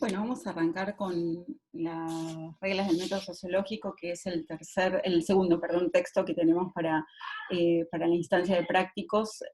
Bueno, vamos a arrancar con las reglas del método sociológico, que es el segundo, perdón, texto que tenemos para la instancia de prácticos.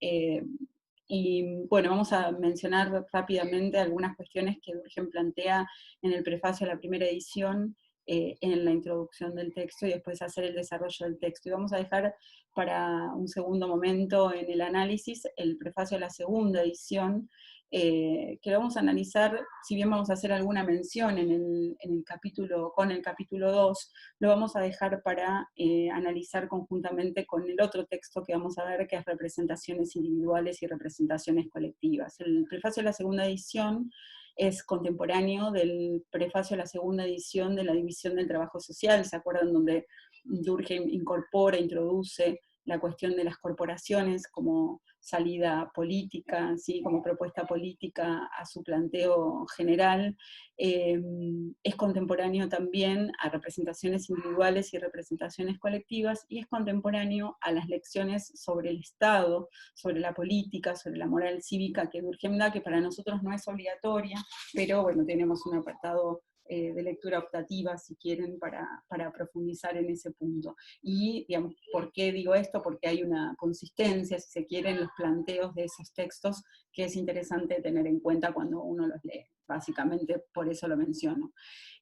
Y bueno, vamos a mencionar rápidamente algunas cuestiones que Durkheim plantea en el prefacio a la primera edición, en la introducción del texto, y después hacer el desarrollo del texto. Y vamos a dejar para un segundo momento en el análisis el prefacio a la segunda edición, que lo vamos a analizar. Si bien vamos a hacer alguna mención en el capítulo, con el capítulo 2, lo vamos a dejar para analizar conjuntamente con el otro texto que vamos a ver, que es representaciones individuales y representaciones colectivas. El prefacio de la segunda edición es contemporáneo del prefacio a la segunda edición de la división del trabajo social. ¿Se acuerdan? Donde Durkheim incorpora, introduce la cuestión de las corporaciones como salida política, ¿sí? Como propuesta política a su planteo general. Es contemporáneo también a representaciones individuales y representaciones colectivas, y es contemporáneo a las lecciones sobre el Estado, sobre la política, sobre la moral cívica que Durkheim da, que para nosotros no es obligatoria, pero bueno, tenemos un apartado de lectura optativa, si quieren, para profundizar en ese punto. Y, digamos, ¿por qué digo esto? Porque hay una consistencia, si se quiere, en los planteos de esos textos que es interesante tener en cuenta cuando uno los lee. Básicamente, por eso lo menciono.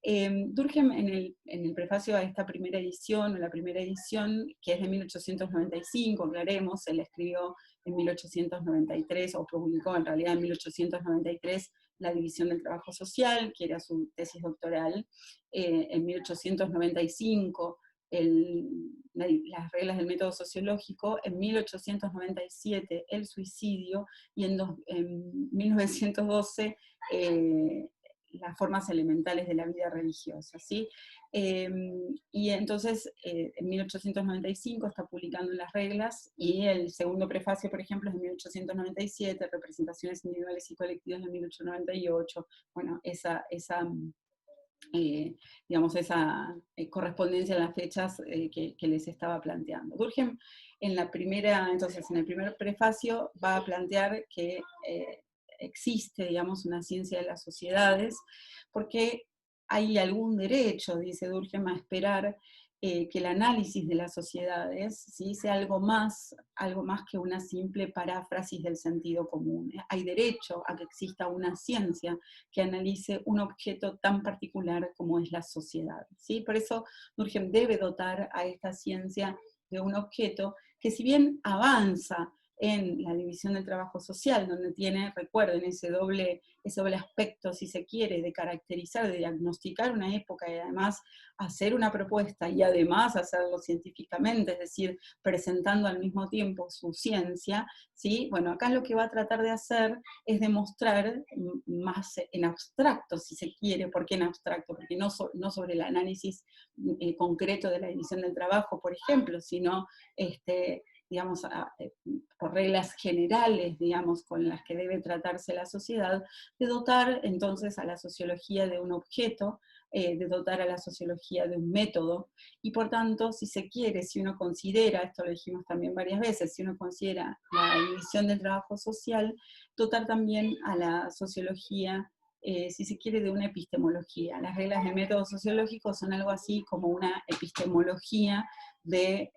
Durkheim, en el prefacio a esta primera edición, la primera edición, que es de 1895, aclaremos, él escribió en 1893, o publicó en realidad en 1893, La división del trabajo social, que era su tesis doctoral. En 1895, las reglas del método sociológico. En 1897, el suicidio, y en 1912, las formas elementales de la vida religiosa, ¿sí? Y entonces, en 1895 está publicando las reglas, y el segundo prefacio, por ejemplo, es de 1897, representaciones individuales y colectivas de 1898, bueno, digamos, esa correspondencia a las fechas que les estaba planteando. Durkheim, entonces, en el primer prefacio va a plantear que existe, digamos, una ciencia de las sociedades, porque hay algún derecho, dice Durkheim, a esperar que el análisis de las sociedades, ¿sí?, sea algo más que una simple paráfrasis del sentido común. Hay derecho a que exista una ciencia que analice un objeto tan particular como es la sociedad, ¿sí? Por eso Durkheim debe dotar a esta ciencia de un objeto que, si bien avanza en la división del trabajo social, donde tiene, recuerden, ese doble aspecto, si se quiere, de caracterizar, de diagnosticar una época, y además hacer una propuesta, y además hacerlo científicamente, es decir, presentando al mismo tiempo su ciencia, ¿sí? Bueno, acá lo que va a tratar de hacer es demostrar más en abstracto, si se quiere. ¿Por qué en abstracto? Porque no sobre el análisis concreto de la división del trabajo, por ejemplo, sino digamos, por reglas generales, digamos, con las que debe tratarse la sociedad, de dotar entonces a la sociología de un objeto, de dotar a la sociología de un método, y por tanto, si se quiere, si uno considera, esto lo dijimos también varias veces, si uno considera la división del trabajo social, dotar también a la sociología, si se quiere, de una epistemología. Las reglas del método sociológico son algo así como una epistemología de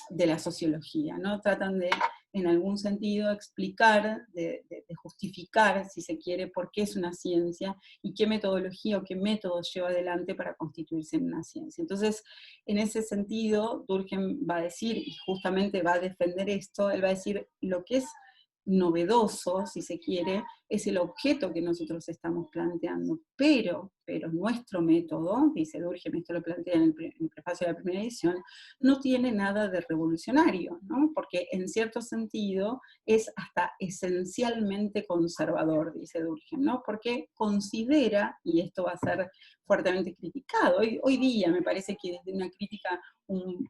la sociología, ¿no? Tratan de, en algún sentido, explicar, de justificar, si se quiere, por qué es una ciencia, y qué metodología o qué métodos lleva adelante para constituirse en una ciencia. Entonces, en ese sentido, Durkheim va a decir, y justamente va a defender esto, él va a decir, lo que es novedoso, si se quiere, es el objeto que nosotros estamos planteando, pero nuestro método, dice Durkheim, esto lo plantea en el prefacio de la primera edición, no tiene nada de revolucionario, ¿no? Porque en cierto sentido es hasta esencialmente conservador, dice Durkheim, ¿no? Porque considera, y esto va a ser fuertemente criticado, hoy día me parece que desde una crítica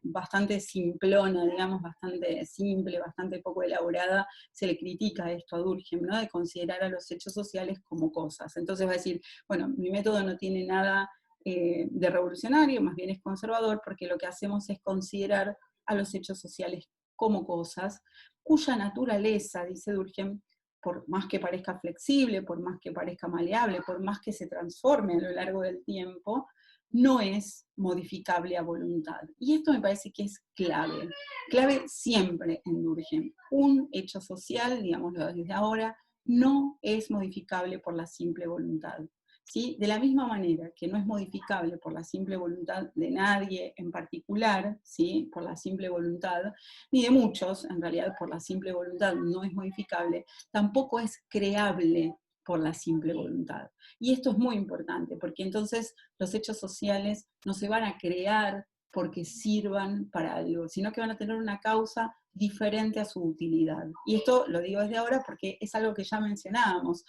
bastante simplona, digamos, bastante simple, bastante poco elaborada, se le critica esto a Durkheim, ¿no? De considerar a los hechos sociales como cosas. Entonces va a decir, bueno, mi método no tiene nada de revolucionario, más bien es conservador, porque lo que hacemos es considerar a los hechos sociales como cosas, cuya naturaleza, dice Durkheim, por más que parezca flexible, por más que parezca maleable, por más que se transforme a lo largo del tiempo, no es modificable a voluntad. Y esto me parece que es clave. Clave siempre en Durkheim. Un hecho social, digámoslo desde ahora, no es modificable por la simple voluntad. ¿Sí? De la misma manera que no es modificable por la simple voluntad de nadie en particular, ¿sí? Por la simple voluntad, ni de muchos, en realidad por la simple voluntad no es modificable, tampoco es creable por la simple voluntad. Y esto es muy importante, porque entonces los hechos sociales no se van a crear porque sirvan para algo, sino que van a tener una causa diferente a su utilidad. Y esto lo digo desde ahora porque es algo que ya mencionábamos,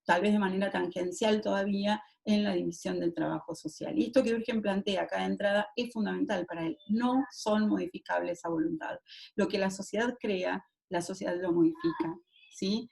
tal vez de manera tangencial todavía, en la división del trabajo social. Y esto que Durkheim plantea acá de entrada es fundamental para él. No son modificables a voluntad. Lo que la sociedad crea, la sociedad lo modifica, ¿sí?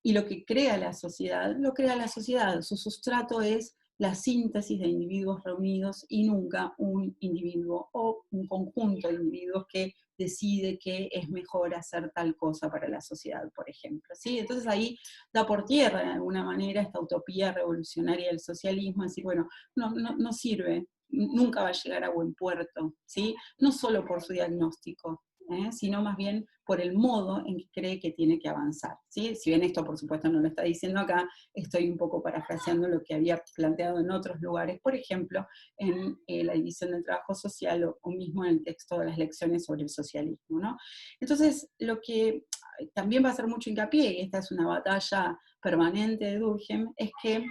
Y lo que crea la sociedad, lo crea la sociedad. Su sustrato es la síntesis de individuos reunidos y nunca un individuo o un conjunto de individuos que decide que es mejor hacer tal cosa para la sociedad, por ejemplo. ¿Sí? Entonces ahí da por tierra de alguna manera esta utopía revolucionaria del socialismo, decir, bueno, no sirve, nunca va a llegar a buen puerto, ¿sí? No solo por su diagnóstico, sino más bien por el modo en que cree que tiene que avanzar. ¿Sí? Si bien esto, por supuesto, no lo está diciendo acá, estoy un poco parafraseando lo que había planteado en otros lugares, por ejemplo, en la división del trabajo social o mismo en el texto de las lecciones sobre el socialismo, ¿no? Entonces, lo que también va a hacer mucho hincapié, y esta es una batalla permanente de Durkheim, es que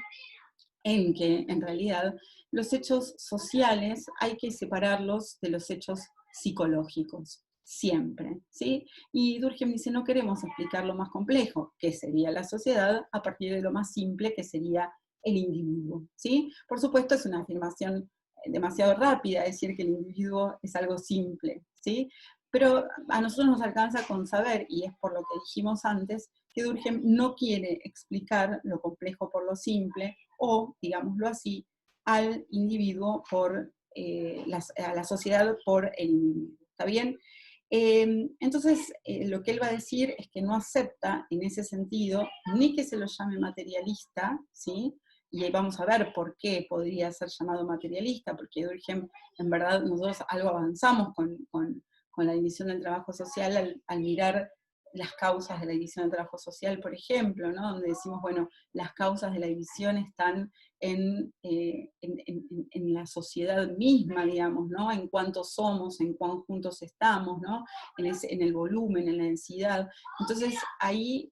en realidad los hechos sociales hay que separarlos de los hechos psicológicos, siempre, ¿sí? Y Durkheim dice, no queremos explicar lo más complejo, que sería la sociedad, a partir de lo más simple, que sería el individuo, ¿sí? Por supuesto es una afirmación demasiado rápida decir que el individuo es algo simple, ¿sí? Pero a nosotros nos alcanza con saber, y es por lo que dijimos antes, que Durkheim no quiere explicar lo complejo por lo simple, o, digámoslo así, al individuo por a la sociedad por el individuo. ¿Está bien? Entonces, lo que él va a decir es que no acepta en ese sentido ni que se lo llame materialista, ¿sí? Y ahí vamos a ver por qué podría ser llamado materialista, porque Durkheim, en verdad, nosotros algo avanzamos con la división del trabajo social al mirar las causas de la división del trabajo social, por ejemplo, ¿no? Donde decimos, bueno, las causas de la división están en la sociedad misma, digamos, ¿no? En cuánto somos, en cuán juntos estamos, ¿no? En el volumen, en la densidad. Entonces, ahí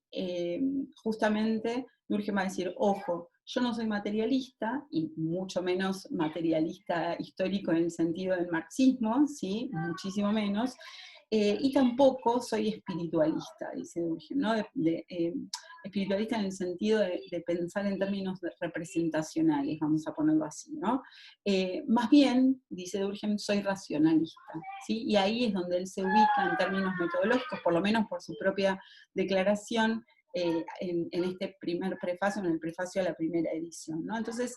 justamente Durkheim va a decir, ojo, yo no soy materialista, y mucho menos materialista histórico en el sentido del marxismo, ¿sí? Muchísimo menos, y tampoco soy espiritualista, dice Durkheim, ¿no? Espiritualista en el sentido de pensar en términos representacionales, vamos a ponerlo así, ¿no? Más bien, dice Durkheim, soy racionalista, ¿sí? Y ahí es donde él se ubica en términos metodológicos, por lo menos por su propia declaración, en este primer prefacio, en el prefacio a la primera edición, ¿no? Entonces,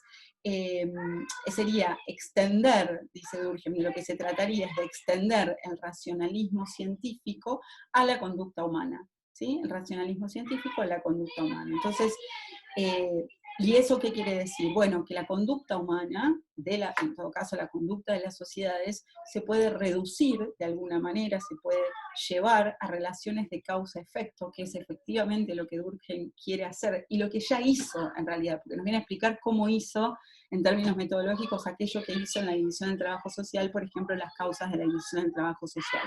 sería extender, dice Durkheim, y lo que se trataría es de extender el racionalismo científico a la conducta humana, ¿sí? El racionalismo científico a la conducta humana. Entonces, ¿y eso qué quiere decir? Bueno, que la conducta humana, en todo caso la conducta de las sociedades, se puede reducir de alguna manera, se puede llevar a relaciones de causa-efecto, que es efectivamente lo que Durkheim quiere hacer, y lo que ya hizo en realidad, porque nos viene a explicar cómo hizo en términos metodológicos aquello que hizo en la división del trabajo social, por ejemplo, las causas de la división del trabajo social,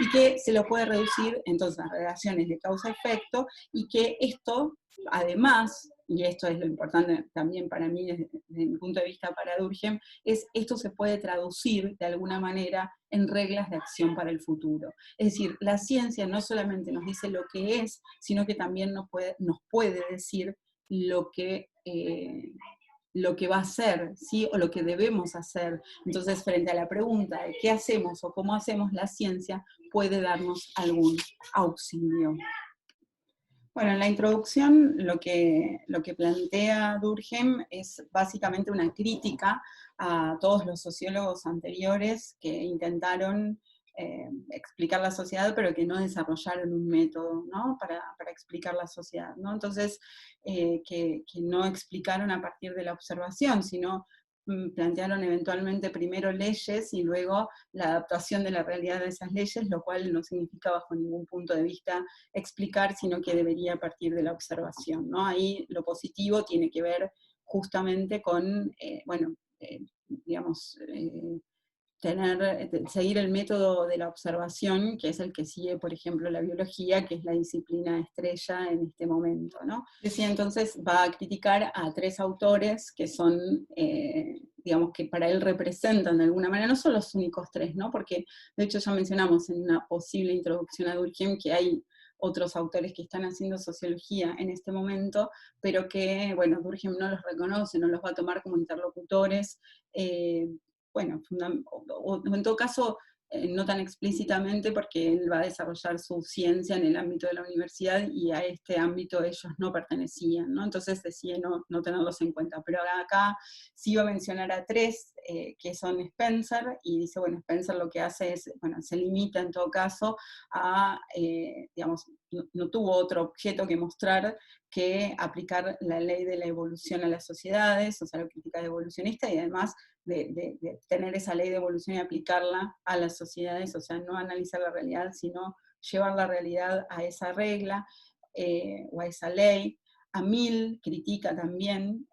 y que se lo puede reducir entonces a relaciones de causa-efecto, y que esto, además, y esto es lo importante también para mí desde mi punto de vista para Durkheim, es esto se puede traducir de alguna manera en reglas de acción para el futuro. Es decir, la ciencia no solamente nos dice lo que es, sino que también nos puede decir lo que va a ser, ¿sí? O lo que debemos hacer. Entonces, frente a la pregunta de qué hacemos o cómo hacemos, la ciencia puede darnos algún auxilio. Bueno, en la introducción lo que plantea Durkheim es básicamente una crítica a todos los sociólogos anteriores que intentaron explicar la sociedad, pero que no desarrollaron un método, ¿no? Para explicar la sociedad, ¿no? Entonces, que no explicaron a partir de la observación, sino plantearon eventualmente primero leyes y luego la adaptación de la realidad de esas leyes, lo cual no significa bajo ningún punto de vista explicar, sino que debería partir de la observación, ¿no? Ahí lo positivo tiene que ver justamente con, bueno, digamos, seguir el método de la observación, que es el que sigue, por ejemplo, la biología, que es la disciplina estrella en este momento, ¿no? Decía entonces, va a criticar a tres autores que son, digamos, que para él representan de alguna manera, no son los únicos tres, ¿no? Porque, de hecho, ya mencionamos en una posible introducción a Durkheim que hay otros autores que están haciendo sociología en este momento, pero que, bueno, Durkheim no los reconoce, no los va a tomar como interlocutores, bueno, o en todo caso, no tan explícitamente porque él va a desarrollar su ciencia en el ámbito de la universidad y a este ámbito ellos no pertenecían, ¿no? Entonces decide no tenerlos en cuenta. Pero acá sí va a mencionar a tres, que son Spencer, y dice, bueno, Spencer lo que hace es, bueno, se limita en todo caso a, digamos, no tuvo otro objeto que mostrar que aplicar la ley de la evolución a las sociedades, o sea, la crítica evolucionista, y además de tener esa ley de evolución y aplicarla a las sociedades, o sea, no analizar la realidad, sino llevar la realidad a esa regla o a esa ley. A Mill critica también,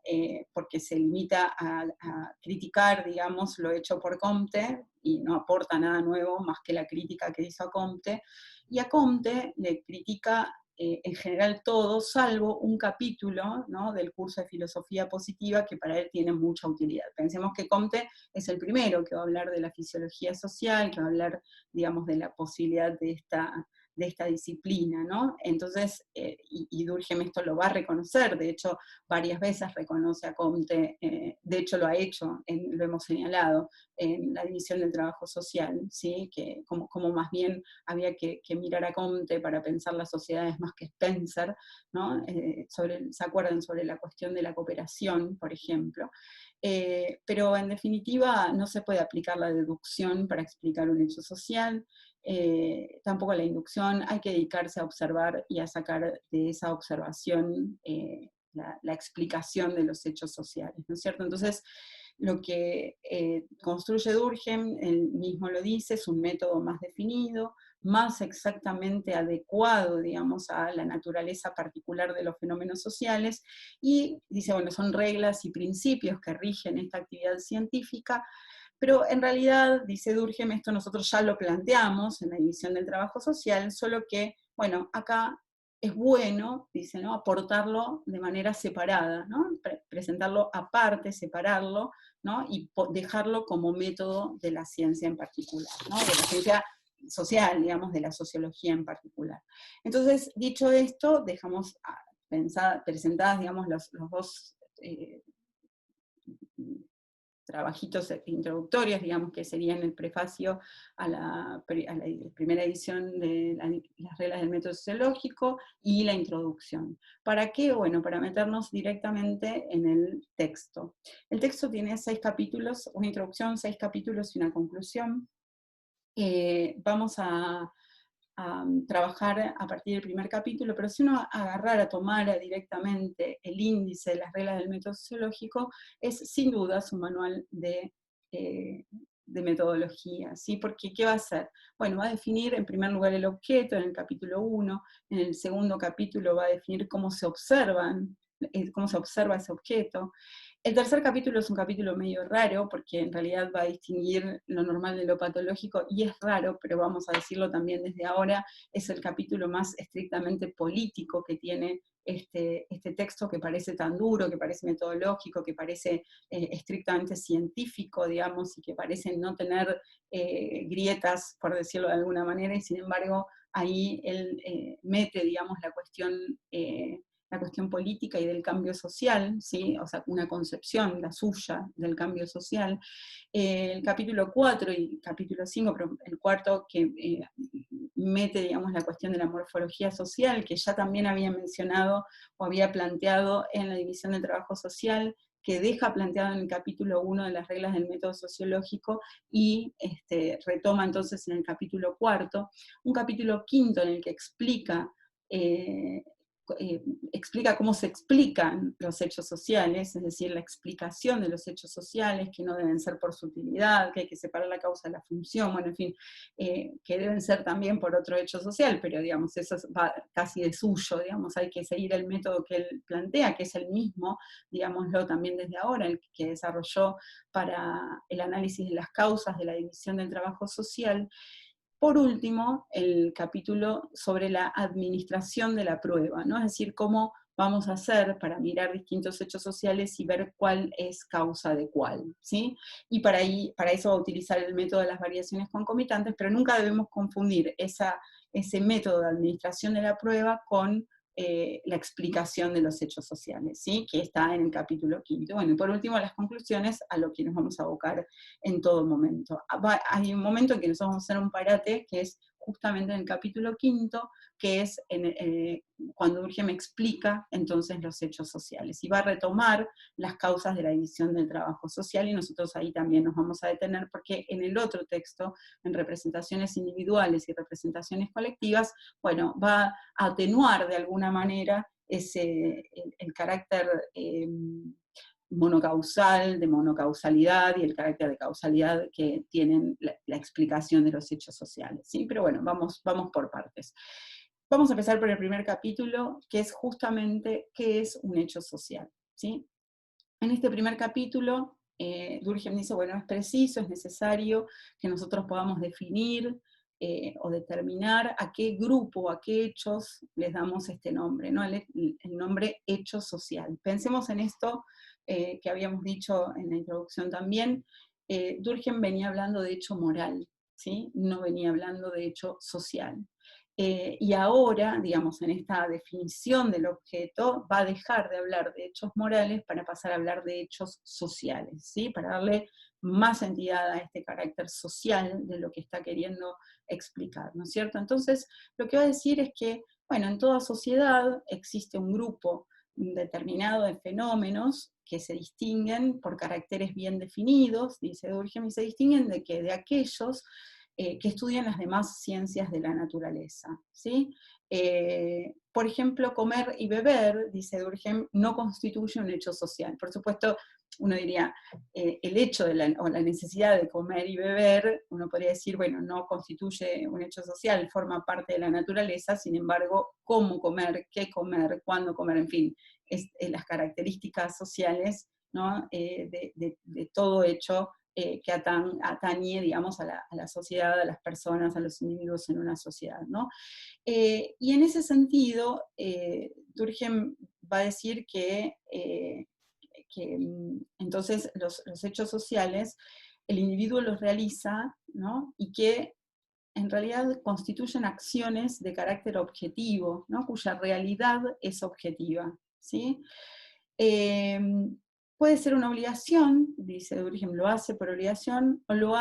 porque se limita a criticar, digamos, lo hecho por Comte, y no aporta nada nuevo más que la crítica que hizo a Comte, y a Comte le critica en general todo, salvo un capítulo, ¿no?, del curso de filosofía positiva que para él tiene mucha utilidad. Pensemos que Comte es el primero que va a hablar de la fisiología social, que va a hablar, digamos, de la posibilidad de esta disciplina, ¿no? Entonces, y Durkheim esto lo va a reconocer, de hecho, varias veces reconoce a Comte, de hecho lo ha hecho, lo hemos señalado, en la división del trabajo social, ¿sí? Que como más bien había que mirar a Comte para pensar las sociedades más que Spencer, ¿no? ¿Se acuerdan sobre la cuestión de la cooperación, por ejemplo? Pero en definitiva no se puede aplicar la deducción para explicar un hecho social, tampoco la inducción, hay que dedicarse a observar y a sacar de esa observación la explicación de los hechos sociales, ¿no es cierto? Entonces, lo que construye Durkheim, él mismo lo dice, es un método más definido, más exactamente adecuado, digamos, a la naturaleza particular de los fenómenos sociales, y dice, bueno, son reglas y principios que rigen esta actividad científica, pero en realidad, dice Durkheim, esto nosotros ya lo planteamos en la división del trabajo social, solo que, bueno, acá es bueno, dice, ¿no?, aportarlo de manera separada, ¿no? Presentarlo aparte, separarlo, ¿no?, y dejarlo como método de la ciencia en particular, ¿no?, de la ciencia social, digamos, de la sociología en particular. Entonces, dicho esto, dejamos presentadas, digamos, los dos trabajitos introductorios, digamos, que serían el prefacio a la primera edición de las reglas del método sociológico y la introducción. ¿Para qué? Bueno, para meternos directamente en el texto. El texto tiene 6 capítulos, una introducción, 6 capítulos y una conclusión. Vamos a trabajar a partir del primer capítulo, pero si uno tomara directamente el índice de las reglas del método sociológico, es sin duda su manual de metodología, ¿sí? Porque ¿qué va a hacer? Bueno, va a definir en primer lugar el objeto en el capítulo 1, en el segundo capítulo va a definir cómo se cómo se observa ese objeto. El tercer capítulo es un capítulo medio raro, porque en realidad va a distinguir lo normal de lo patológico, y es raro, pero vamos a decirlo también desde ahora, es el capítulo más estrictamente político que tiene este texto, que parece tan duro, que parece metodológico, que parece estrictamente científico, digamos, y que parece no tener grietas, por decirlo de alguna manera, y sin embargo ahí él mete, digamos, la cuestión política y del cambio social, ¿sí? O sea, una concepción, la suya, del cambio social. El capítulo 4 y capítulo 5, pero el cuarto que mete, digamos, la cuestión de la morfología social, que ya también había mencionado o había planteado en la división del trabajo social, que deja planteado en el capítulo 1 de las reglas del método sociológico y retoma entonces en el capítulo 4, un capítulo 5 en el que eh, explica cómo se explican los hechos sociales, es decir, la explicación de los hechos sociales, que no deben ser por su utilidad, que hay que separar la causa de la función, bueno, en fin, que deben ser también por otro hecho social, pero digamos, eso va casi de suyo, digamos, hay que seguir el método que él plantea, que es el mismo, digámoslo también desde ahora, el que desarrolló para el análisis de las causas de la división del trabajo social. Por último, el capítulo sobre la administración de la prueba, ¿no? Es decir, cómo vamos a hacer para mirar distintos hechos sociales y ver cuál es causa de cuál, ¿sí? Y para eso va a utilizar el método de las variaciones concomitantes, pero nunca debemos confundir ese método de administración de la prueba con la explicación de los hechos sociales, ¿sí? Que está en el capítulo 5. Bueno, y por último, las conclusiones, a lo que nos vamos a abocar en todo momento. Hay un momento en que nosotros vamos a hacer un parate, que es justamente en el capítulo 5, que es cuando Durkheim explica entonces los hechos sociales, y va a retomar las causas de la división del trabajo social, y nosotros ahí también nos vamos a detener, porque en el otro texto, en representaciones individuales y representaciones colectivas, bueno, va a atenuar de alguna manera el carácter monocausal, de monocausalidad, y el carácter de causalidad que tienen la explicación de los hechos sociales, ¿sí? Pero bueno, vamos por partes. Vamos a empezar por el primer capítulo, que es justamente qué es un hecho social, ¿sí? En este primer capítulo, Durkheim dice, bueno, es preciso, es necesario que nosotros podamos definir o determinar a qué grupo, a qué hechos les damos este nombre, ¿no? El nombre hecho social. Pensemos en esto que habíamos dicho en la introducción también. Durkheim venía hablando de hecho moral, ¿sí? No venía hablando de hecho social. Y ahora, digamos, en esta definición del objeto, va a dejar de hablar de hechos morales para pasar a hablar de hechos sociales, ¿sí? Para darle más entidad a este carácter social de lo que está queriendo explicar, ¿no es cierto? Entonces, lo que va a decir es que, bueno, en toda sociedad existe un grupo determinado de fenómenos que se distinguen por caracteres bien definidos, dice Durkheim, y se distinguen de que de aquellos que estudian las demás ciencias de la naturaleza, ¿sí? Por ejemplo, comer y beber, dice Durkheim, no constituye un hecho social. Por supuesto, uno diría, el hecho o la necesidad de comer y beber, uno podría decir, bueno, no constituye un hecho social, forma parte de la naturaleza, sin embargo, cómo comer, qué comer, cuándo comer, en fin, las características sociales, ¿no? De todo hecho que atañe, digamos, a la sociedad, a las personas, a los individuos en una sociedad, ¿no? Y en ese sentido, Durkheim va a decir que entonces los hechos sociales, el individuo los realiza, ¿no? Y que en realidad constituyen acciones de carácter objetivo, ¿no? Cuya realidad es objetiva, ¿sí? Eh, Puede ser una obligación, dice Durkheim, lo hace por obligación, o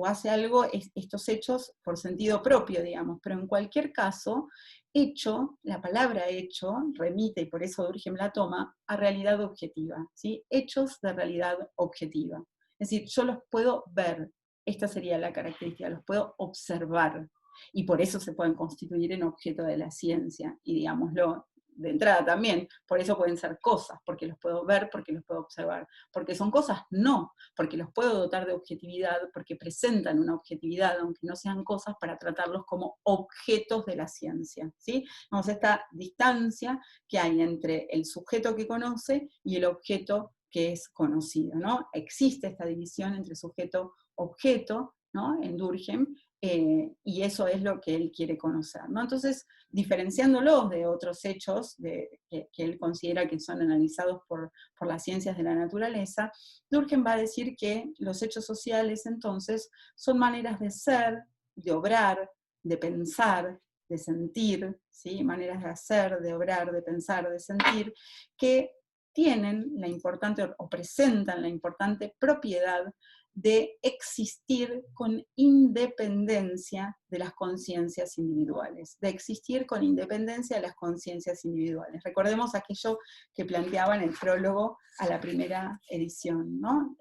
hace algo, estos hechos por sentido propio, digamos, pero en cualquier caso, hecho, la palabra hecho, remite, y por eso Durkheim la toma, a realidad objetiva, ¿sí? Hechos de realidad objetiva. Es decir, yo los puedo ver, esta sería la característica, los puedo observar, y por eso se pueden constituir en objeto de la ciencia, y digámoslo, de entrada también, por eso pueden ser cosas, porque los puedo ver, porque los puedo observar, porque son cosas, no, porque los puedo dotar de objetividad, porque presentan una objetividad, aunque no sean cosas, para tratarlos como objetos de la ciencia, ¿sí? Vamos a esta distancia que hay entre el sujeto que conoce y el objeto que es conocido, ¿no? Existe esta división entre sujeto-objeto, ¿no? En Durkheim, y eso es lo que él quiere conocer, ¿no? Entonces, diferenciándolos de otros hechos que él considera que son analizados por las ciencias de la naturaleza, Durkheim va a decir que los hechos sociales, entonces, son maneras de ser, de obrar, de pensar, de sentir, ¿sí? Maneras de hacer, de obrar, de pensar, de sentir, que tienen la importante, o presentan la importante propiedad de existir con independencia de las conciencias individuales, de existir con independencia de las conciencias individuales. Recordemos aquello que planteaba en el prólogo a la primera edición, ¿no?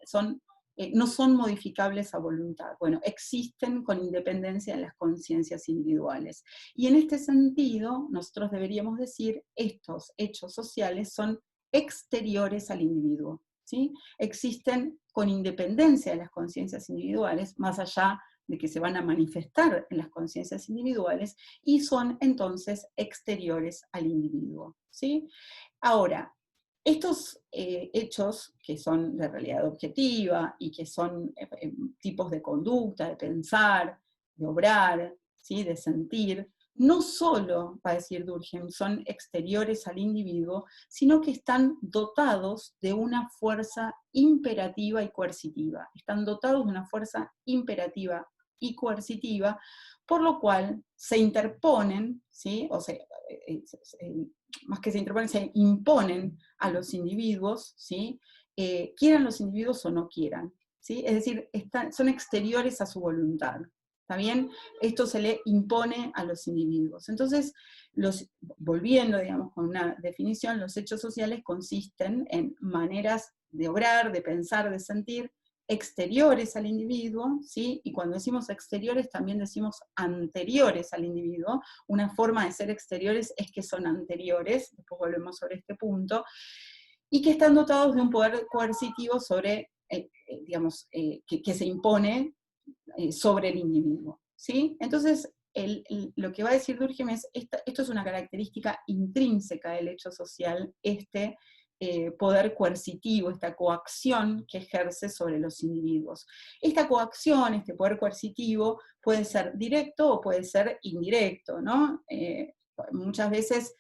No son modificables a voluntad. Bueno, existen con independencia de las conciencias individuales. Y en este sentido, nosotros deberíamos decir, estos hechos sociales son exteriores al individuo, ¿sí? Existen con independencia de las conciencias individuales, más allá de que se van a manifestar en las conciencias individuales, y son entonces exteriores al individuo, ¿sí? Ahora, estos hechos que son de realidad objetiva y que son tipos de conducta, de pensar, de obrar, ¿sí? De sentir, no solo, va a decir Durkheim, son exteriores al individuo, sino que están dotados de una fuerza imperativa y coercitiva. Están dotados de una fuerza imperativa y coercitiva, por lo cual se interponen, ¿sí? O sea, más que se interponen, se imponen a los individuos, ¿sí? Quieran los individuos o no quieran, ¿sí? Es decir, son exteriores a su voluntad, ¿está bien? Esto se le impone a los individuos. Entonces, volviendo, digamos, con una definición, los hechos sociales consisten en maneras de obrar, de pensar, de sentir, exteriores al individuo, ¿sí? Y cuando decimos exteriores también decimos anteriores al individuo. Una forma de ser exteriores es que son anteriores, después volvemos sobre este punto, y que están dotados de un poder coercitivo sobre, que se impone sobre el individuo, ¿sí? Entonces, lo que va a decir Durkheim es, esto es una característica intrínseca del hecho social, poder coercitivo, esta coacción que ejerce sobre los individuos. Esta coacción, este poder coercitivo, puede ser directo o puede ser indirecto, ¿no? Muchas veces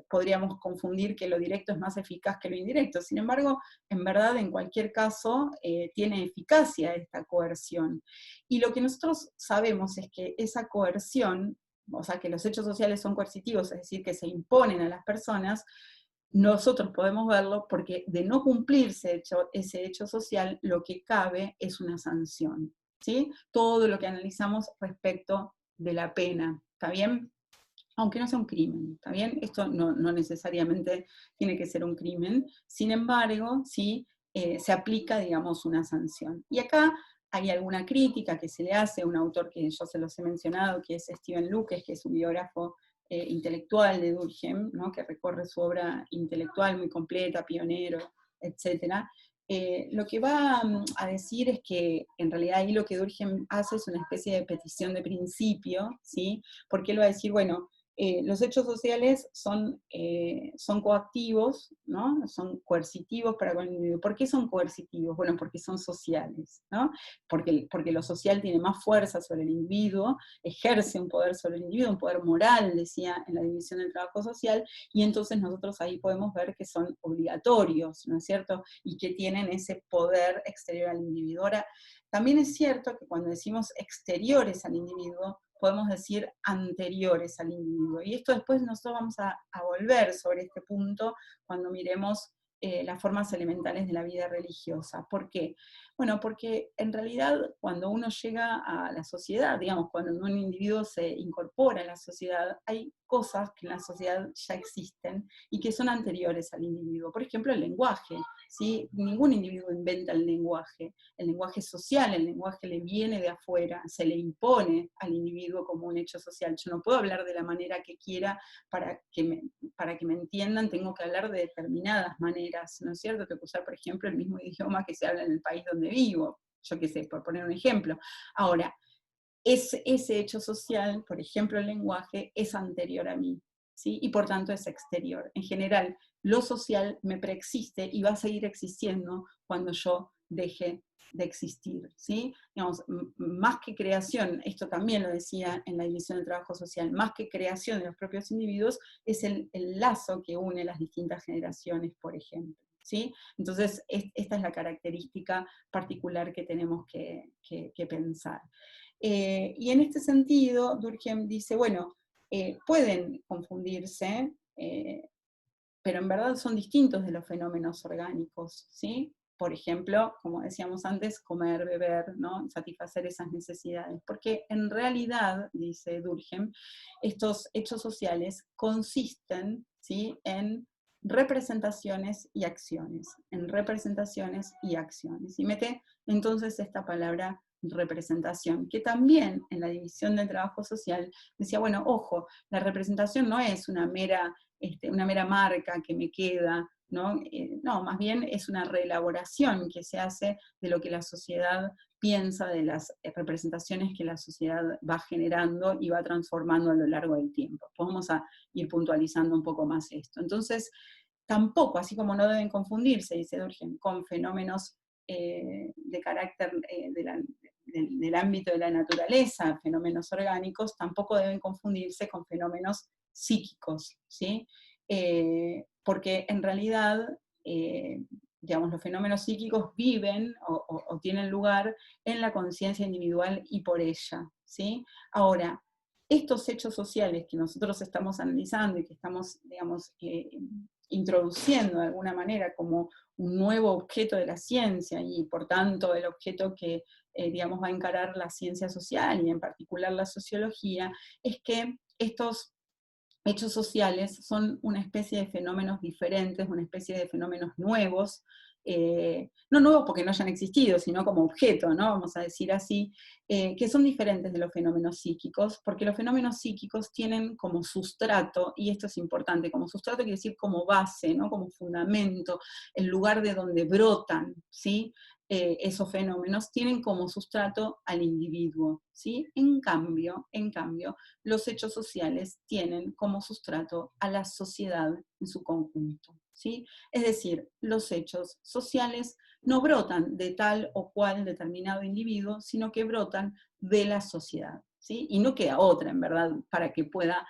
podríamos confundir que lo directo es más eficaz que lo indirecto. Sin embargo, en verdad, en cualquier caso, tiene eficacia esta coerción. Y lo que nosotros sabemos es que esa coerción, o sea, que los hechos sociales son coercitivos, es decir, que se imponen a las personas, nosotros podemos verlo porque de no cumplirse ese hecho social, lo que cabe es una sanción, ¿sí? Todo lo que analizamos respecto de la pena, ¿está bien? Aunque no sea un crimen, ¿está bien? Esto no necesariamente tiene que ser un crimen, sin embargo, sí se aplica, digamos, una sanción. Y acá hay alguna crítica que se le hace a un autor que yo se los he mencionado, que es Steven Lucas, que es un biógrafo intelectual de Durkheim, ¿no? Que recorre su obra intelectual muy completa, pionero, etc. Lo que va a decir es que en realidad ahí lo que Durkheim hace es una especie de petición de principio, ¿sí? Porque él va a decir, bueno, los hechos sociales son coactivos, ¿no? Son coercitivos para con el individuo. ¿Por qué son coercitivos? Bueno, porque son sociales, ¿no? Porque lo social tiene más fuerza sobre el individuo, ejerce un poder sobre el individuo, un poder moral, decía en la división del trabajo social, y entonces nosotros ahí podemos ver que son obligatorios, ¿no es cierto? Y que tienen ese poder exterior al individuo. Ahora, también es cierto que cuando decimos exteriores al individuo, podemos decir anteriores al individuo. Y esto después nosotros vamos a volver sobre este punto cuando miremos las formas elementales de la vida religiosa. ¿Por qué? Bueno, porque en realidad cuando uno llega a la sociedad, digamos, cuando un individuo se incorpora a la sociedad, hay cosas que en la sociedad ya existen y que son anteriores al individuo. Por ejemplo, el lenguaje, ¿sí? Ningún individuo inventa el lenguaje social, el lenguaje le viene de afuera, se le impone al individuo como un hecho social. Yo no puedo hablar de la manera que quiera para que me entiendan, tengo que hablar de determinadas maneras, ¿no es cierto? Tengo que usar, por ejemplo, el mismo idioma que se habla en el país donde vivo, yo qué sé, por poner un ejemplo. Ahora, ese hecho social, por ejemplo el lenguaje, es anterior a mí, ¿sí? Y por tanto es exterior. En general, lo social me preexiste y va a seguir existiendo cuando yo deje de existir, ¿sí? Digamos, más que creación, esto también lo decía en la división del trabajo social, más que creación de los propios individuos, es el lazo que une las distintas generaciones, por ejemplo, ¿sí? Entonces, esta es la característica particular que tenemos que pensar. Y en este sentido, Durkheim dice, bueno, pueden confundirse, pero en verdad son distintos de los fenómenos orgánicos, ¿sí? por ejemplo, como decíamos antes, comer, beber, ¿no? Satisfacer esas necesidades. Porque en realidad, dice Durkheim, estos hechos sociales consisten, ¿sí?, en representaciones y acciones, en representaciones y acciones. Y mete entonces esta palabra representación, que también en la división del trabajo social decía, bueno, ojo, la representación no es una mera marca que me queda, ¿no? No, más bien es una reelaboración que se hace de lo que la sociedad piensa, de las representaciones que la sociedad va generando y va transformando a lo largo del tiempo. Pues vamos a ir puntualizando un poco más esto. Entonces, tampoco, así como no deben confundirse, dice Durkheim, con fenómenos de carácter del ámbito de la naturaleza, fenómenos orgánicos, tampoco deben confundirse con fenómenos psíquicos, ¿sí? Porque en realidad, digamos, los fenómenos psíquicos viven o tienen lugar en la conciencia individual y por ella, ¿sí? Ahora, estos hechos sociales que nosotros estamos analizando y que estamos, digamos, introduciendo de alguna manera como un nuevo objeto de la ciencia y por tanto el objeto que, digamos, va a encarar la ciencia social y en particular la sociología, es que estos hechos sociales son una especie de fenómenos diferentes, una especie de fenómenos nuevos, no nuevos porque no hayan existido, sino como objeto, ¿no? Vamos a decir así, que son diferentes de los fenómenos psíquicos, porque los fenómenos psíquicos tienen como sustrato, y esto es importante, como sustrato quiere decir como base, ¿no? Como fundamento, el lugar de donde brotan, ¿sí? Esos fenómenos tienen como sustrato al individuo, ¿sí? En cambio, los hechos sociales tienen como sustrato a la sociedad en su conjunto, ¿sí? Es decir, los hechos sociales no brotan de tal o cual determinado individuo, sino que brotan de la sociedad, ¿sí? Y no queda otra, en verdad, para que pueda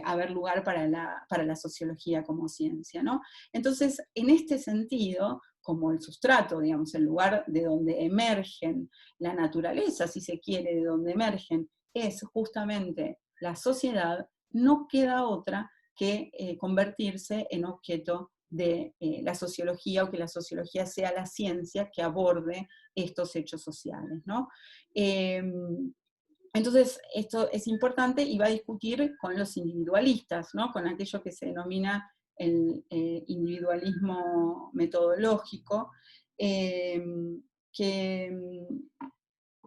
haber lugar para la sociología como ciencia, ¿no? Entonces, en este sentido, como el sustrato, digamos, el lugar de donde emergen la naturaleza, si se quiere, de donde emergen, es justamente la sociedad, no queda otra que convertirse en objeto de la sociología, o que la sociología sea la ciencia que aborde estos hechos sociales, ¿no? Entonces, esto es importante y va a discutir con los individualistas, ¿no? Con aquello que se denomina el individualismo metodológico, eh, que,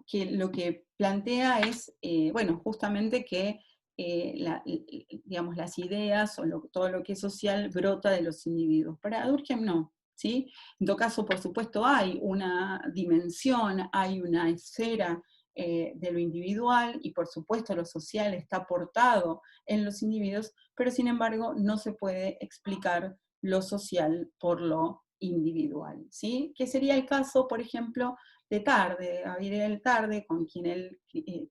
que lo que plantea es, bueno, justamente que digamos, las ideas o todo lo que es social brota de los individuos. Para Durkheim no, ¿sí? En todo caso, por supuesto, hay una dimensión, hay una esfera de lo individual, y por supuesto lo social está aportado en los individuos, pero sin embargo no se puede explicar lo social por lo individual, ¿sí? Que sería el caso, por ejemplo, de Tarde, Gabriel Tarde, con quien él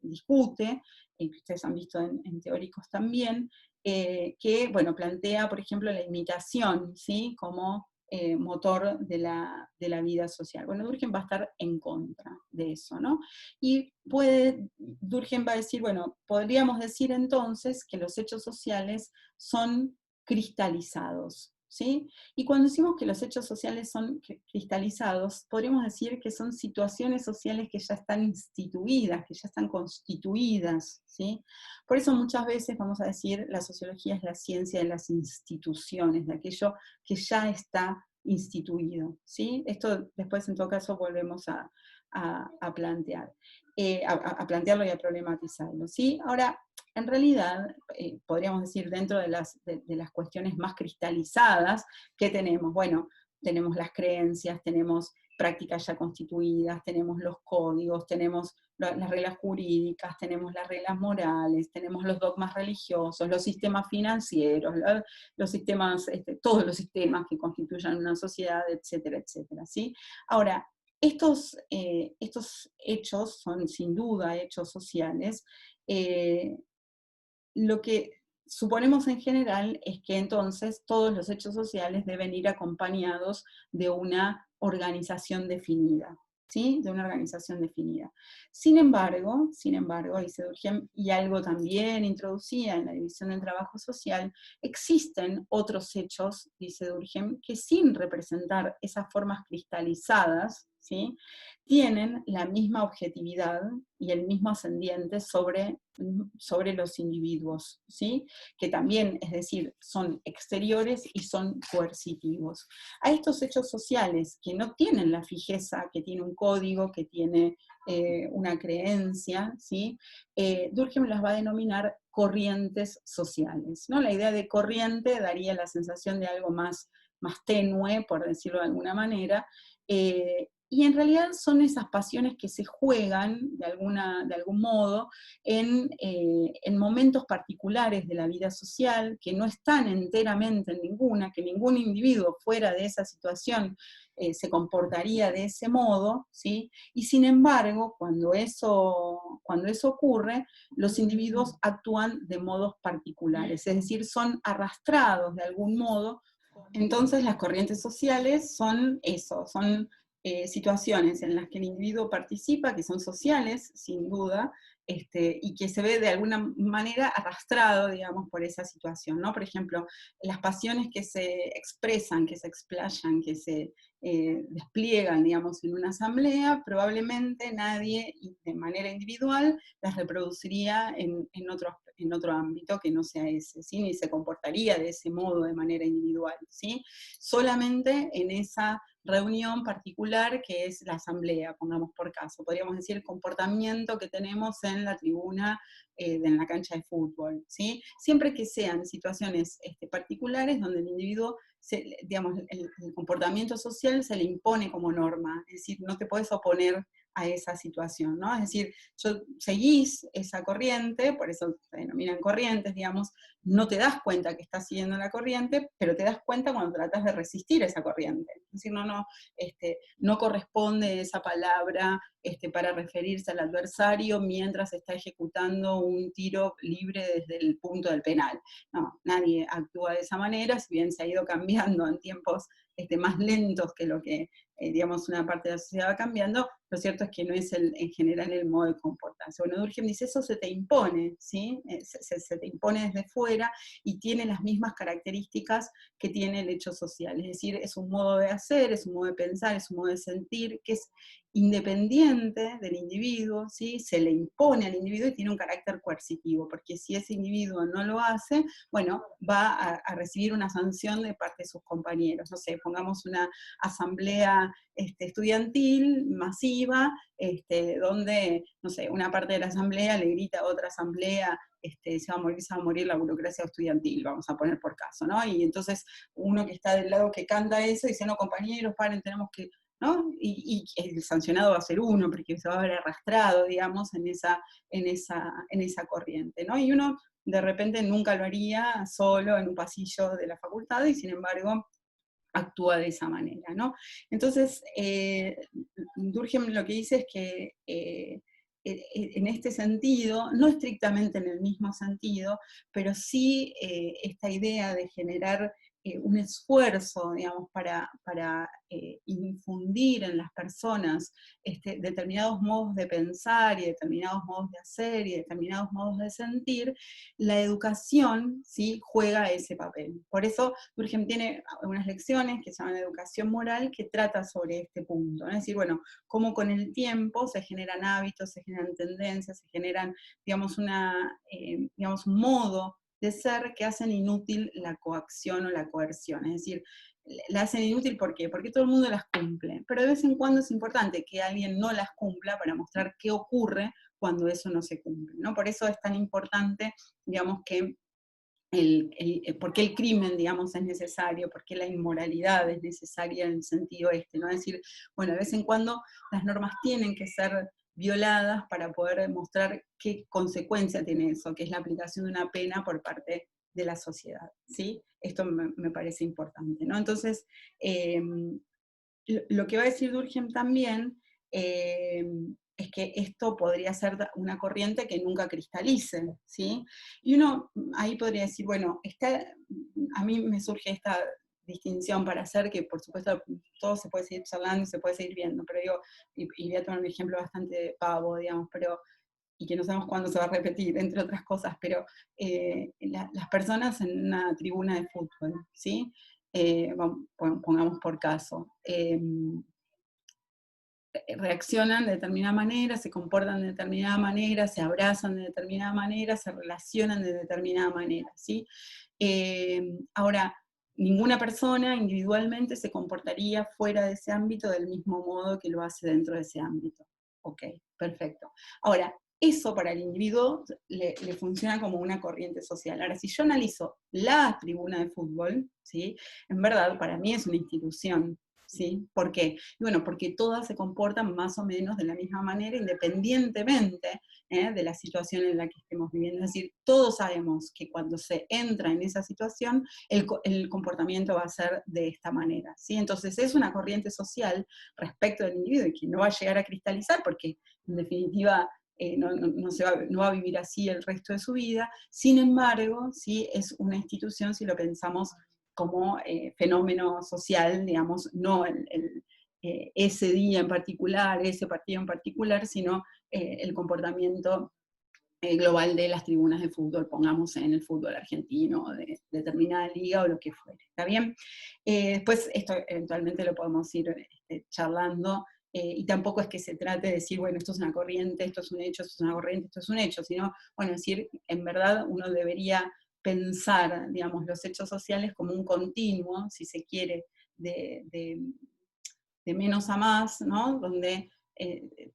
discute, que ustedes han visto en teóricos también, que, bueno, plantea, por ejemplo, la imitación, ¿sí? Como motor de la vida social. Bueno, Durkheim va a estar en contra de eso, ¿no? Y Durkheim va a decir, bueno, podríamos decir entonces que los hechos sociales son cristalizados, ¿sí? Y cuando decimos que los hechos sociales son cristalizados, podríamos decir que son situaciones sociales que ya están instituidas, que ya están constituidas, ¿sí? Por eso muchas veces vamos a decir, la sociología es la ciencia de las instituciones, de aquello que ya está instituido, ¿sí? Esto después en todo caso volvemos a plantear, a plantearlo y a problematizarlo, ¿sí? Ahora, en realidad, podríamos decir, dentro de las cuestiones más cristalizadas, ¿qué tenemos? Bueno, tenemos las creencias, tenemos prácticas ya constituidas, tenemos los códigos, tenemos las reglas jurídicas, tenemos las reglas morales, tenemos los dogmas religiosos, los sistemas financieros, los sistemas, todos los sistemas que constituyan una sociedad, etcétera, etcétera, ¿sí? Ahora, estos hechos son sin duda hechos sociales. Lo que suponemos en general es que entonces todos los hechos sociales deben ir acompañados de una organización definida, ¿sí? De una organización definida. Sin embargo, dice Durkheim, y algo también introducía en la división del trabajo social, existen otros hechos, dice Durkheim, que sin representar esas formas cristalizadas, ¿sí? Tienen la misma objetividad y el mismo ascendiente sobre los individuos, ¿sí? Que también, es decir, son exteriores y son coercitivos. A estos hechos sociales que no tienen la fijeza, que tiene un código, que tiene una creencia, ¿sí? Durkheim las va a denominar corrientes sociales, ¿no? La idea de corriente daría la sensación de algo más tenue, por decirlo de alguna manera, y en realidad son esas pasiones que se juegan de algún modo en momentos particulares de la vida social, que no están enteramente en ninguna, que ningún individuo fuera de esa situación se comportaría de ese modo, ¿sí? Y sin embargo, cuando eso ocurre, los individuos actúan de modos particulares, es decir, son arrastrados de algún modo. Entonces las corrientes sociales son eso, son situaciones en las que el individuo participa, que son sociales, sin duda, y que se ve de alguna manera arrastrado, digamos, por esa situación, ¿no? Por ejemplo, las pasiones que se expresan, que se explayan, que se despliegan, digamos, en una asamblea, probablemente nadie de manera individual las reproduciría en otro ámbito que no sea ese, ¿sí? Ni se comportaría de ese modo de manera individual, ¿sí? Solamente en esa reunión particular que es la asamblea, pongamos por caso. Podríamos decir el comportamiento que tenemos en la tribuna, en la cancha de fútbol, ¿sí? Siempre que sean situaciones particulares donde el individuo, digamos, el comportamiento social se le impone como norma, es decir, no te puedes oponer a esa situación, ¿no? Es decir, seguís esa corriente, por eso se denominan corrientes, digamos, no te das cuenta que estás siguiendo la corriente, pero te das cuenta cuando tratas de resistir esa corriente. Es decir, no corresponde esa palabra para referirse al adversario mientras está ejecutando un tiro libre desde el punto del penal. No, nadie actúa de esa manera, si bien se ha ido cambiando en tiempos más lentos que lo que, digamos, una parte de la sociedad va cambiando, lo cierto es que no es en general el modo de comportarse. Bueno, Durkheim dice, eso se te impone, ¿sí? Se te impone desde fuera y tiene las mismas características que tiene el hecho social, es decir, es un modo de hacer, es un modo de pensar, es un modo de sentir, que es independiente del individuo, ¿sí? Se le impone al individuo y tiene un carácter coercitivo, porque si ese individuo no lo hace, bueno, va a recibir una sanción de parte de sus compañeros. No sé, pongamos una asamblea estudiantil masiva, donde, no sé, una parte de la asamblea le grita a otra asamblea, se va a morir la burocracia estudiantil, vamos a poner por caso, ¿no? Y entonces uno que está del lado que canta eso dice, no, compañeros, paren, tenemos que, ¿no? Y el sancionado va a ser uno, porque se va a ver arrastrado, digamos, en esa corriente, ¿no? Y uno de repente nunca lo haría solo en un pasillo de la facultad, y sin embargo actúa de esa manera, ¿no? Entonces, Durkheim lo que dice es que en este sentido, no estrictamente en el mismo sentido, pero sí esta idea de generar un esfuerzo, digamos, para infundir en las personas determinados modos de pensar y determinados modos de hacer y determinados modos de sentir, la educación, ¿sí?, juega ese papel. Por eso Durkheim tiene unas lecciones que se llaman Educación Moral, que trata sobre este punto, ¿no? Es decir, bueno, cómo con el tiempo se generan hábitos, se generan tendencias, se generan, digamos, digamos, un modo de ser que hacen inútil la coacción o la coerción. Es decir, la hacen inútil, ¿por qué? Porque todo el mundo las cumple, pero de vez en cuando es importante que alguien no las cumpla para mostrar qué ocurre cuando eso no se cumple, ¿no? Por eso es tan importante, digamos, que por qué el crimen, digamos, es necesario, por qué la inmoralidad es necesaria en el sentido ¿no? Es decir, bueno, de vez en cuando las normas tienen que ser violadas para poder demostrar qué consecuencia tiene eso, que es la aplicación de una pena por parte de la sociedad, ¿sí? Esto me parece importante, ¿no? Entonces, lo que va a decir Durkheim también eh, es que esto podría ser una corriente que nunca cristalice, ¿sí? Y uno ahí podría decir, bueno, a mí me surge esta distinción para hacer, que por supuesto todo se puede seguir charlando y se puede seguir viendo, pero digo, y voy a tomar un ejemplo bastante pavo, digamos, pero y que no sabemos cuándo se va a repetir, entre otras cosas, pero las personas en una tribuna de fútbol, ¿sí? Pongamos por caso, reaccionan de determinada manera, se comportan de determinada manera, se abrazan de determinada manera, se relacionan de determinada manera, ¿sí? Ahora, ninguna persona individualmente se comportaría fuera de ese ámbito del mismo modo que lo hace dentro de ese ámbito. Ok, perfecto. Ahora, eso para el individuo le funciona como una corriente social. Ahora, si yo analizo la tribuna de fútbol, ¿sí? En verdad, para mí es una institución, ¿sí? ¿Por qué? Y bueno, porque todas se comportan más o menos de la misma manera, independientemente de la situación en la que estemos viviendo. Es decir, todos sabemos que cuando se entra en esa situación, el comportamiento va a ser de esta manera, ¿sí? Entonces es una corriente social respecto del individuo y que no va a llegar a cristalizar porque, en definitiva, no va a vivir así el resto de su vida. Sin embargo, sí es una institución si lo pensamos como fenómeno social, digamos, no ese día en particular, ese partido en particular, sino el comportamiento global de las tribunas de fútbol, pongamos en el fútbol argentino, de determinada liga o lo que fuere, ¿está bien? Después esto eventualmente lo podemos ir charlando, y tampoco es que se trate de decir, bueno, esto es una corriente, esto es un hecho, esto es una corriente, esto es un hecho, sino, bueno, decir, en verdad uno debería pensar, digamos, los hechos sociales como un continuo, si se quiere, de menos a más, ¿no? Donde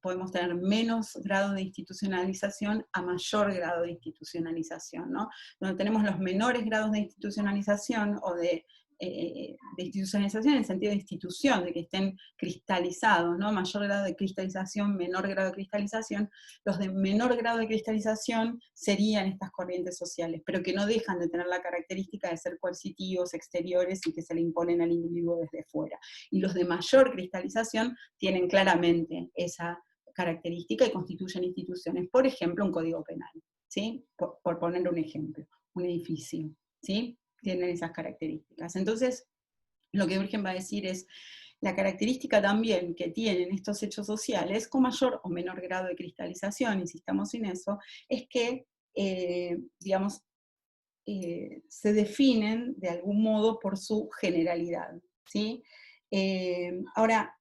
podemos tener menos grado de institucionalización a mayor grado de institucionalización, ¿no? Donde tenemos los menores grados de institucionalización o de institucionalización en el sentido de institución, de que estén cristalizados, ¿no? Mayor grado de cristalización, menor grado de cristalización. Los de menor grado de cristalización serían estas corrientes sociales, pero que no dejan de tener la característica de ser coercitivos, exteriores y que se le imponen al individuo desde fuera. Y los de mayor cristalización tienen claramente esa característica y constituyen instituciones. Por ejemplo, un código penal, ¿sí? Por poner un ejemplo, un edificio, ¿sí? Tienen esas características. Entonces, lo que Durkheim va a decir es, la característica también que tienen estos hechos sociales, con mayor o menor grado de cristalización, insistamos en eso, es que, digamos, se definen de algún modo por su generalidad, ¿sí? Ahora,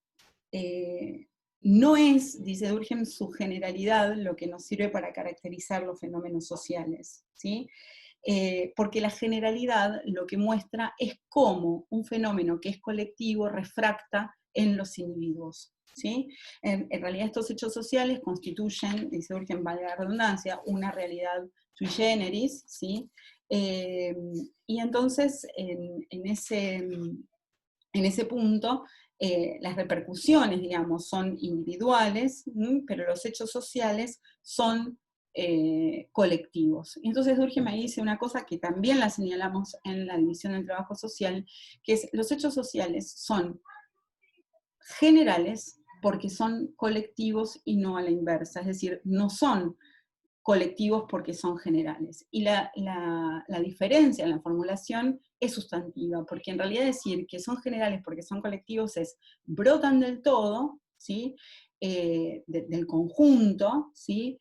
no es, dice Durkheim, su generalidad lo que nos sirve para caracterizar los fenómenos sociales, ¿sí? Porque la generalidad lo que muestra es cómo un fenómeno que es colectivo refracta en los individuos, ¿sí? En realidad estos hechos sociales constituyen, dice Durkheim, valga la redundancia, una realidad sui generis, ¿sí? Y entonces en ese punto, las repercusiones, digamos, son individuales, pero los hechos sociales son colectivos. Y entonces Durkheim ahí dice una cosa que también la señalamos en la división del trabajo social, que es los hechos sociales son generales porque son colectivos y no a la inversa, es decir, no son colectivos porque son generales. Y la diferencia en la formulación es sustantiva, porque en realidad decir que son generales porque son colectivos es brotan del todo, ¿sí? Del conjunto, ¿sí?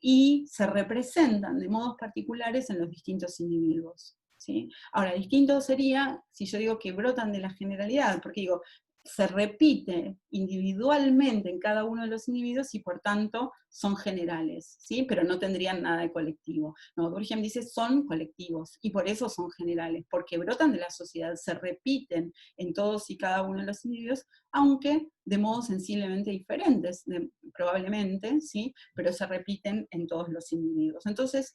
Y se representan de modos particulares en los distintos individuos, ¿sí? Ahora, distinto sería si yo digo que brotan de la generalidad, porque digo, se repite individualmente en cada uno de los individuos y por tanto son generales, ¿sí? Pero no tendrían nada de colectivo. No, Durkheim dice son colectivos y por eso son generales, porque brotan de la sociedad, se repiten en todos y cada uno de los individuos, aunque de modos sensiblemente diferentes, probablemente, ¿sí? Pero se repiten en todos los individuos. Entonces,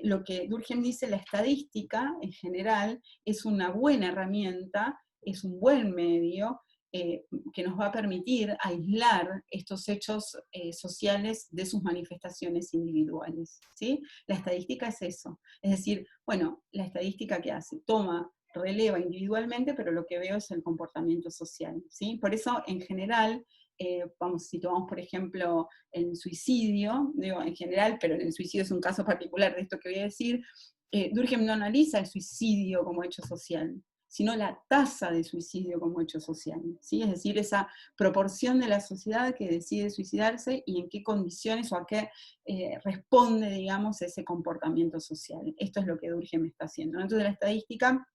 lo que Durkheim dice, la estadística en general es una buena herramienta, es un buen medio que nos va a permitir aislar estos hechos sociales de sus manifestaciones individuales, ¿sí? La estadística es eso. Es decir, bueno, la estadística ¿qué hace? Releva individualmente, pero lo que veo es el comportamiento social, ¿sí? Por eso, en general, si tomamos, por ejemplo, el suicidio, digo en general, pero el suicidio es un caso particular de esto que voy a decir, Durkheim no analiza el suicidio como hecho social, sino la tasa de suicidio como hecho social, ¿sí? Es decir, esa proporción de la sociedad que decide suicidarse y en qué condiciones o a qué responde, digamos, ese comportamiento social. Esto es lo que Durkheim está haciendo, ¿no? Entonces la estadística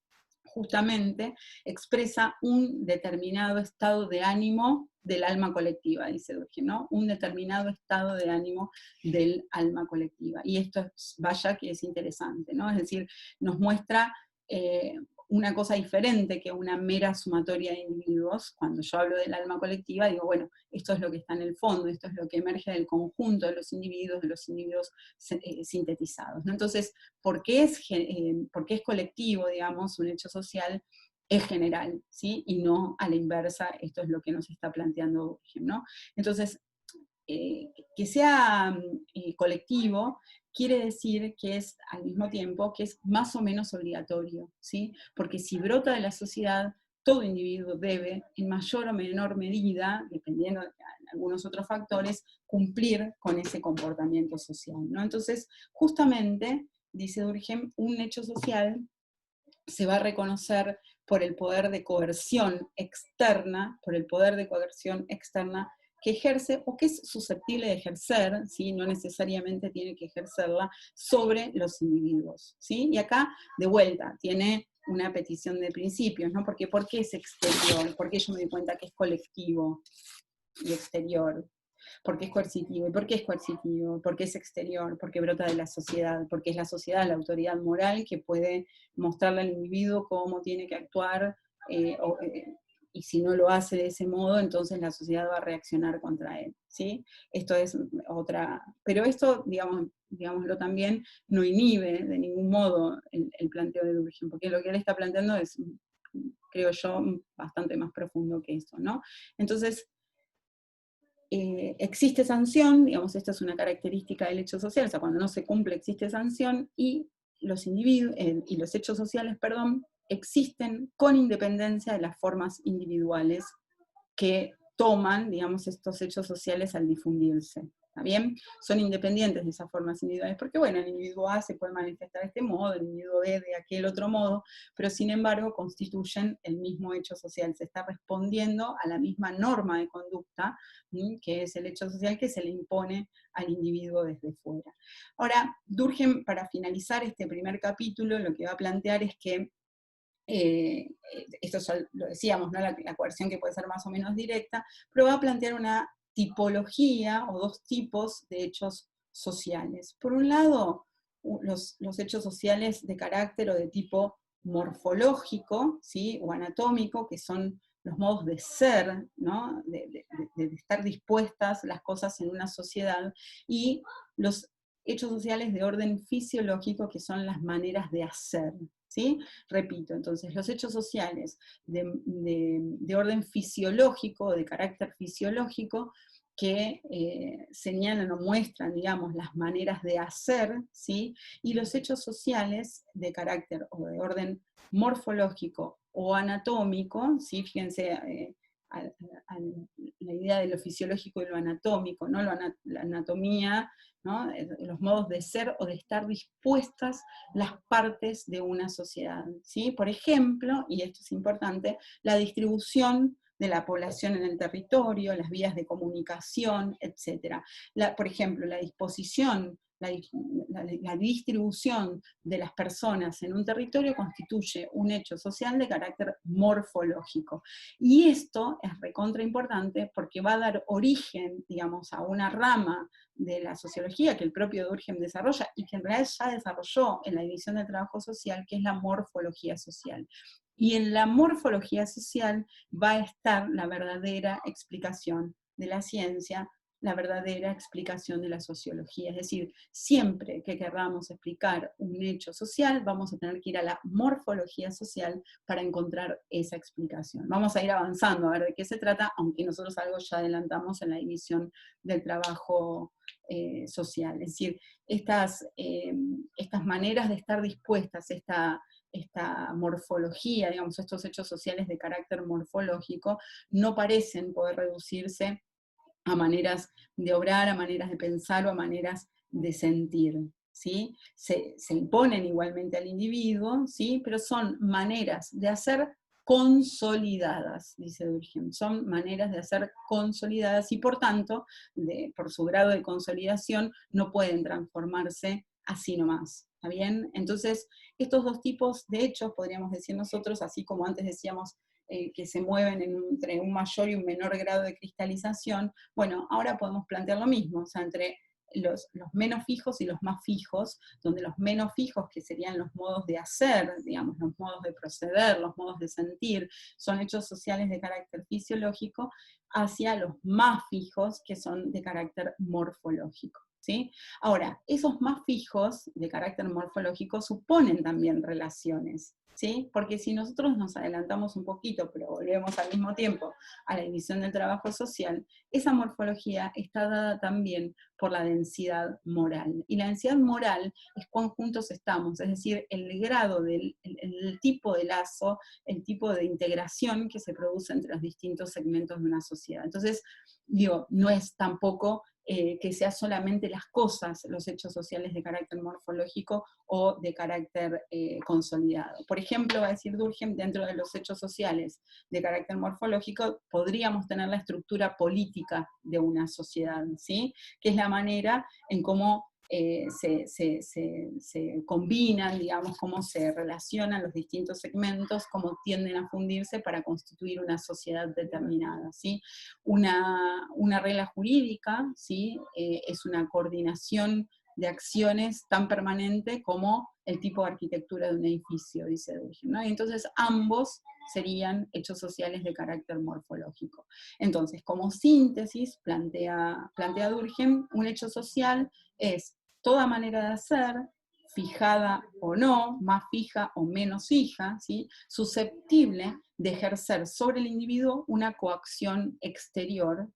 justamente expresa un determinado estado de ánimo del alma colectiva, dice Durkheim, ¿no? Un determinado estado de ánimo del alma colectiva. Y esto es, vaya que es interesante, ¿no? Es decir, nos muestra eh, una cosa diferente que una mera sumatoria de individuos. Cuando yo hablo del alma colectiva, digo, bueno, esto es lo que está en el fondo, esto es lo que emerge del conjunto de los individuos sintetizados, ¿no? Entonces, porque es colectivo, digamos, un hecho social, es general, ¿sí? Y no a la inversa, esto es lo que nos está planteando Durkheim, ¿no? Entonces, que sea colectivo quiere decir que es al mismo tiempo que es más o menos obligatorio, ¿sí? Porque si brota de la sociedad, todo individuo debe, en mayor o menor medida, dependiendo de algunos otros factores, cumplir con ese comportamiento social, ¿no? Entonces, justamente, dice Durkheim, un hecho social se va a reconocer por el poder de coerción externa, por el poder de coerción externa que ejerce o que es susceptible de ejercer, ¿sí? No necesariamente tiene que ejercerla, sobre los individuos, ¿sí? Y acá, de vuelta, tiene una petición de principios, ¿no? Porque ¿por qué es exterior? ¿Por qué yo me doy cuenta que es colectivo y exterior? Porque es coercitivo. ¿Y por qué es coercitivo? Porque es exterior, porque brota de la sociedad, porque es la sociedad la autoridad moral que puede mostrarle al individuo cómo tiene que actuar, eh, o, eh, y si no lo hace de ese modo, entonces la sociedad va a reaccionar contra él, ¿sí? Esto es otra... Pero esto, digámoslo también, no inhibe de ningún modo el planteo de Durkheim, porque lo que él está planteando es, creo yo, bastante más profundo que esto, ¿no? Entonces, existe sanción, digamos, esta es una característica del hecho social, o sea, cuando no se cumple existe sanción, y los individuos, y los hechos sociales, perdón, existen con independencia de las formas individuales que toman, digamos, estos hechos sociales al difundirse. ¿Está bien? Son independientes de esas formas individuales, porque bueno, el individuo A se puede manifestar de este modo, el individuo B de aquel otro modo, pero sin embargo constituyen el mismo hecho social, se está respondiendo a la misma norma de conducta, que es el hecho social que se le impone al individuo desde fuera. Ahora, Durkheim, para finalizar este primer capítulo, lo que va a plantear es que esto ya lo decíamos, ¿no? La coerción que puede ser más o menos directa, pero va a plantear una tipología o dos tipos de hechos sociales. Por un lado, los hechos sociales de carácter o de tipo morfológico, ¿sí? O anatómico, que son los modos de ser, ¿no? De estar dispuestas las cosas en una sociedad, y los hechos sociales de orden fisiológico, que son las maneras de hacer, ¿sí? Repito, entonces, los hechos sociales de orden fisiológico, de carácter fisiológico, que señalan o muestran, digamos, las maneras de hacer, ¿sí? Y los hechos sociales de carácter o de orden morfológico o anatómico, ¿sí? Fíjense, a, a la idea de lo fisiológico y lo anatómico, ¿no? La anatomía, ¿no? Los modos de ser o de estar dispuestas las partes de una sociedad, ¿sí? Por ejemplo, y esto es importante, la distribución de la población en el territorio, las vías de comunicación, etc. Por ejemplo, la disposición, la distribución de las personas en un territorio constituye un hecho social de carácter morfológico. Y esto es recontra importante porque va a dar origen, digamos, a una rama de la sociología que el propio Durkheim desarrolla y que en realidad ya desarrolló en la división del trabajo social, que es la morfología social. Y en la morfología social va a estar la verdadera explicación de la ciencia, la verdadera explicación de la sociología. Es decir, siempre que queramos explicar un hecho social, vamos a tener que ir a la morfología social para encontrar esa explicación. Vamos a ir avanzando a ver de qué se trata, aunque nosotros algo ya adelantamos en la división del trabajo social. Es decir, estas maneras de estar dispuestas, esta morfología, digamos, estos hechos sociales de carácter morfológico, no parecen poder reducirse a maneras de obrar, a maneras de pensar o a maneras de sentir, ¿sí? Se imponen igualmente al individuo, ¿sí? Pero son maneras de hacer consolidadas, dice Durkheim, son maneras de hacer consolidadas y por tanto, por su grado de consolidación, no pueden transformarse así nomás. ¿Está bien? Entonces, estos dos tipos de hechos, podríamos decir nosotros, así como antes decíamos que se mueven entre un mayor y un menor grado de cristalización, bueno, ahora podemos plantear lo mismo, o sea, entre los menos fijos y los más fijos, donde los menos fijos, que serían los modos de hacer, digamos, los modos de proceder, los modos de sentir, son hechos sociales de carácter fisiológico, hacia los más fijos, que son de carácter morfológico. ¿Sí? Ahora, esos más fijos de carácter morfológico suponen también relaciones, ¿sí? Porque si nosotros nos adelantamos un poquito, pero volvemos al mismo tiempo a la división del trabajo social, esa morfología está dada también por la densidad moral. Y la densidad moral es cuán juntos estamos, es decir, el grado el tipo de lazo, el tipo de integración que se produce entre los distintos segmentos de una sociedad. Entonces, digo, no es tampoco que sea solamente las cosas, los hechos sociales de carácter morfológico o de carácter consolidado. Por ejemplo, va a decir Durkheim, dentro de los hechos sociales de carácter morfológico, podríamos tener la estructura política de una sociedad, ¿sí? Que es la manera en cómo se combinan, digamos, cómo se relacionan los distintos segmentos, cómo tienden a fundirse para constituir una sociedad determinada, ¿sí? Una regla jurídica, ¿sí? Es una coordinación de acciones tan permanente como el tipo de arquitectura de un edificio, dice Durkheim, ¿no? Y entonces ambos serían hechos sociales de carácter morfológico. Entonces, como síntesis, plantea Durkheim, un hecho social es toda manera de hacer, fijada o no, más fija o menos fija, ¿sí? Susceptible de ejercer sobre el individuo una coacción exterior.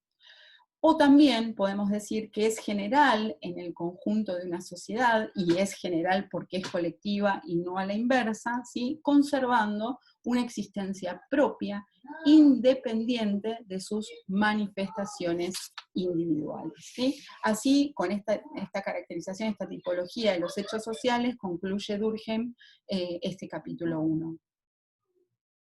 O también podemos decir que es general en el conjunto de una sociedad, y es general porque es colectiva y no a la inversa, ¿sí? Conservando una existencia propia, independiente de sus manifestaciones individuales. ¿Sí? Así, con esta caracterización, esta tipología de los hechos sociales, concluye Durkheim este capítulo 1.